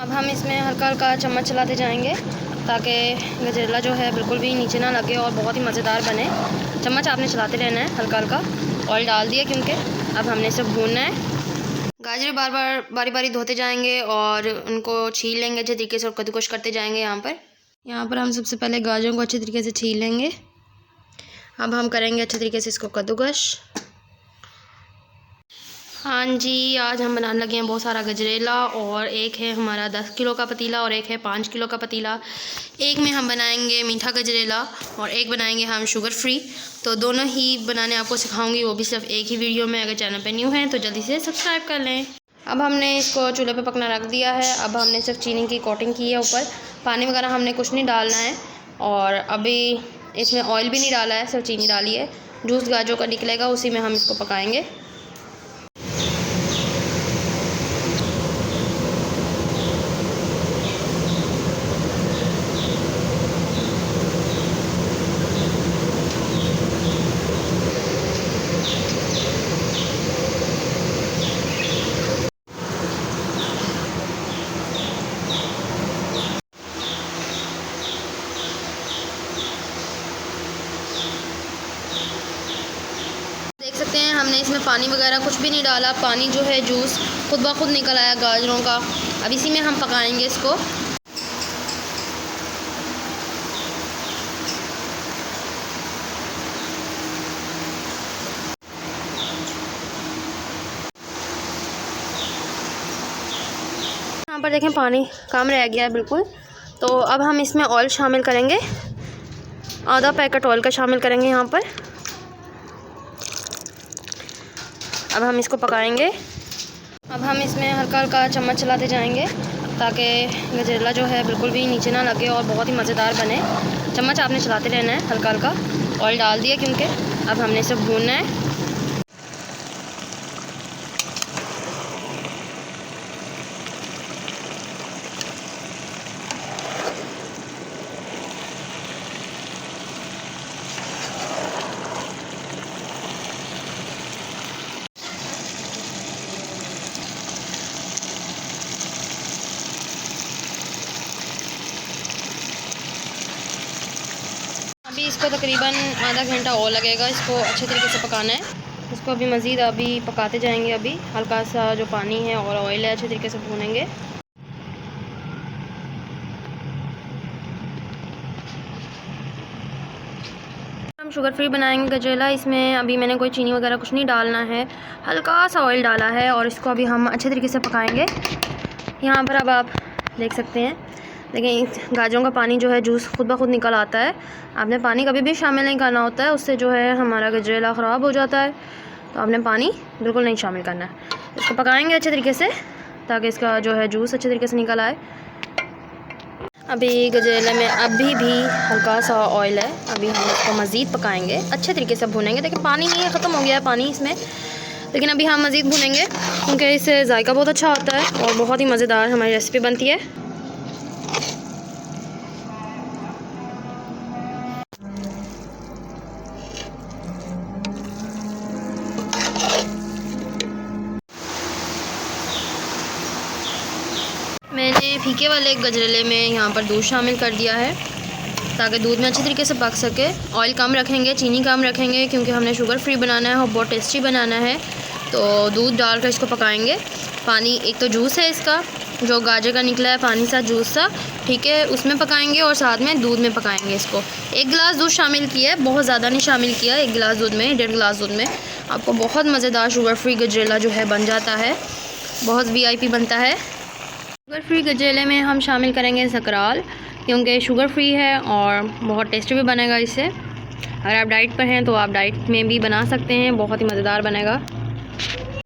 अब हम इसमें हल्का हल्का चम्मच चलाते जाएंगे ताकि गजरेला जो है बिल्कुल भी नीचे ना लगे और बहुत ही मज़ेदार बने। चम्मच आपने चलाते रहना है हल्का हल्का। ऑयल डाल दिया क्योंकि अब हमने इसे भूनना है। गाजर बार बार बारी बारी धोते जाएंगे और उनको छील लेंगे अच्छे तरीके से और कद्दूकश करते जाएंगे। यहाँ पर हम सबसे पहले गाजरों को अच्छे तरीके से छील लेंगे। अब हम करेंगे अच्छे तरीके से इसको कद्दूकश। हाँ जी, आज हम बनाने लगे हैं बहुत सारा गजरेला। और एक है हमारा 10 किलो का पतीला और एक है 5 किलो का पतीला। एक में हम बनाएंगे मीठा गजरेला और एक बनाएंगे हम शुगर फ्री। तो दोनों ही बनाने आपको सिखाऊंगी, वो भी सिर्फ एक ही वीडियो में। अगर चैनल पे न्यू हैं तो जल्दी से सब्सक्राइब कर लें। अब हमने इसको चूल्हे पे पकना रख दिया है। अब हमने सिर्फ चीनी की कोटिंग की है ऊपर, पानी वगैरह हमने कुछ नहीं डालना है। और अभी इसमें ऑयल भी नहीं डाला है, सिर्फ चीनी डाली है। जूस गाजरों का निकलेगा, उसी में हम इसको पकाएँगे। देख सकते हैं हमने इसमें पानी वगैरह कुछ भी नहीं डाला। पानी जो है जूस खुद ब खुद निकल आया गाजरों का। अब इसी में हम पकाएंगे इसको। यहाँ पर देखें पानी कम रह गया है बिल्कुल। तो अब हम इसमें ऑयल शामिल करेंगे, आधा पैकेट ऑयल का शामिल करेंगे यहाँ पर। अब हम इसको पकाएंगे। अब हम इसमें हल्का हल्का चम्मच चलाते जाएंगे ताकि गजरेला जो है बिल्कुल भी नीचे ना लगे और बहुत ही मज़ेदार बने। चम्मच आपने चलाते रहना है हल्का हल्का। ऑयल डाल दिया क्योंकि अब हमने इसे भूनना है। अभी इसको तकरीबन आधा घंटा और लगेगा, इसको अच्छे तरीके से पकाना है। इसको अभी मज़ीद अभी पकाते जाएंगे। अभी हल्का सा जो पानी है और ऑयल है अच्छे तरीके से भूनेंगे। हम शुगर फ्री बनाएंगे गजरेला। इसमें अभी मैंने कोई चीनी वगैरह कुछ नहीं डालना है, हल्का सा ऑयल डाला है और इसको अभी हम अच्छे तरीके से पकाएंगे। यहाँ पर अब आप देख सकते हैं, देखिए गाजरों का पानी जो है जूस खुद ब खुद निकल आता है। आपने पानी कभी भी शामिल नहीं करना होता है, उससे जो है हमारा गजरेला ख़राब हो जाता है। तो आपने पानी बिल्कुल नहीं शामिल करना है। इसको पकाएंगे अच्छे तरीके से ताकि इसका जो है जूस अच्छे तरीके से निकल आए। अभी गजरेले में अभी भी हल्का सा ऑयल है। अभी हम इसको मज़ीद पकाएंगे, अच्छे तरीके से भूनेंगे। देखिए पानी नहीं है, ख़त्म हो गया है पानी इसमें, लेकिन अभी हम मज़ीद भूनेंगे क्योंकि इससे जायका बहुत अच्छा आता है और बहुत ही मज़ेदार हमारी रेसिपी बनती है। मैंने फीके वाले गजरेले में यहाँ पर दूध शामिल कर दिया है ताकि दूध में अच्छी तरीके से पक सके। ऑयल कम रखेंगे, चीनी कम रखेंगे क्योंकि हमने शुगर फ्री बनाना है और बहुत टेस्टी बनाना है। तो दूध डालकर इसको पकाएंगे। पानी एक तो जूस है इसका जो गाजर का निकला है, पानी सा जूस सा, ठीक है, उसमें पकाएंगे और साथ में दूध में पकाएंगे इसको। 1 गिलास दूध शामिल किया है, बहुत ज़्यादा नहीं शामिल किया। 1 गिलास दूध में 1.5 गिलास दूध में आपको बहुत मज़ेदार शुगर फ्री गजरेला जो है बन जाता है, बहुत VIP बनता है। शुगर फ्री गजरेले में हम शामिल करेंगे सकराल क्योंकि शुगर फ्री है और बहुत टेस्टी भी बनेगा इससे। अगर आप डाइट पर हैं तो आप डाइट में भी बना सकते हैं, बहुत ही मज़ेदार बनेगा।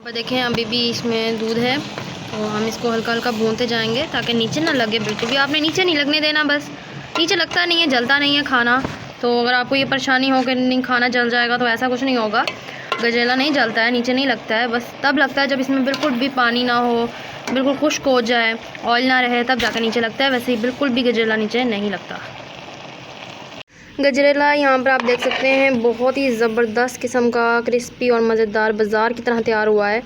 पर देखें अभी भी इसमें दूध है तो हम इसको हल्का हल्का भूनते जाएंगे ताकि नीचे ना लगे बिल्कुल भी। आपने नीचे नहीं लगने देना, बस नीचे लगता नहीं है, जलता नहीं है खाना। तो अगर आपको ये परेशानी हो कि नहीं खाना जल जाएगा, तो ऐसा कुछ नहीं होगा। गजरेला नहीं जलता है, नीचे नहीं लगता है। बस तब लगता है जब इसमें बिल्कुल भी पानी ना हो, बिल्कुल खुश्क हो जाए, ऑयल ना रहे, तब जाकर नीचे लगता है। वैसे ही बिल्कुल भी गजरेला नीचे नहीं लगता। गजरेला यहाँ पर आप देख सकते हैं बहुत ही ज़बरदस्त किस्म का क्रिस्पी और मज़ेदार बाज़ार की तरह तैयार हुआ है।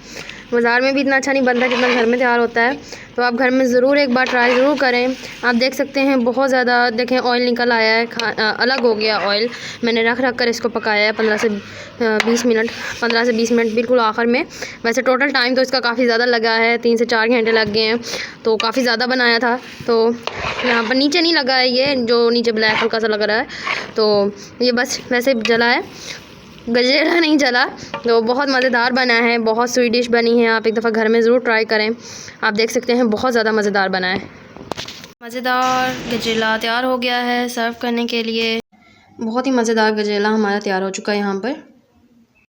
बाज़ार में भी इतना अच्छा नहीं बनता जितना घर में तैयार होता है। तो आप घर में ज़रूर एक बार ट्राई ज़रूर करें। आप देख सकते हैं बहुत ज़्यादा देखें ऑयल निकल आया है, अलग हो गया ऑयल। मैंने रख कर इसको पकाया है 15 से 20 मिनट बिल्कुल आखिर में। वैसे टोटल टाइम तो इसका काफ़ी ज़्यादा लगा है, 3 से 4 घंटे लग गए हैं, तो काफ़ी ज़्यादा बनाया था। तो यहाँ पर नीचे नहीं लगा है, ये जो नीचे ब्लैक हल्का सा लग रहा है, तो ये बस वैसे जला है, गजेला नहीं जला। तो बहुत मज़ेदार बना है, बहुत स्वीट डिश बनी है। आप एक दफ़ा घर में ज़रूर ट्राई करें। आप देख सकते हैं बहुत ज़्यादा मज़ेदार बना है। मज़ेदार गजेला तैयार हो गया है सर्व करने के लिए। बहुत ही मज़ेदार गजेला हमारा तैयार हो चुका है यहाँ पर।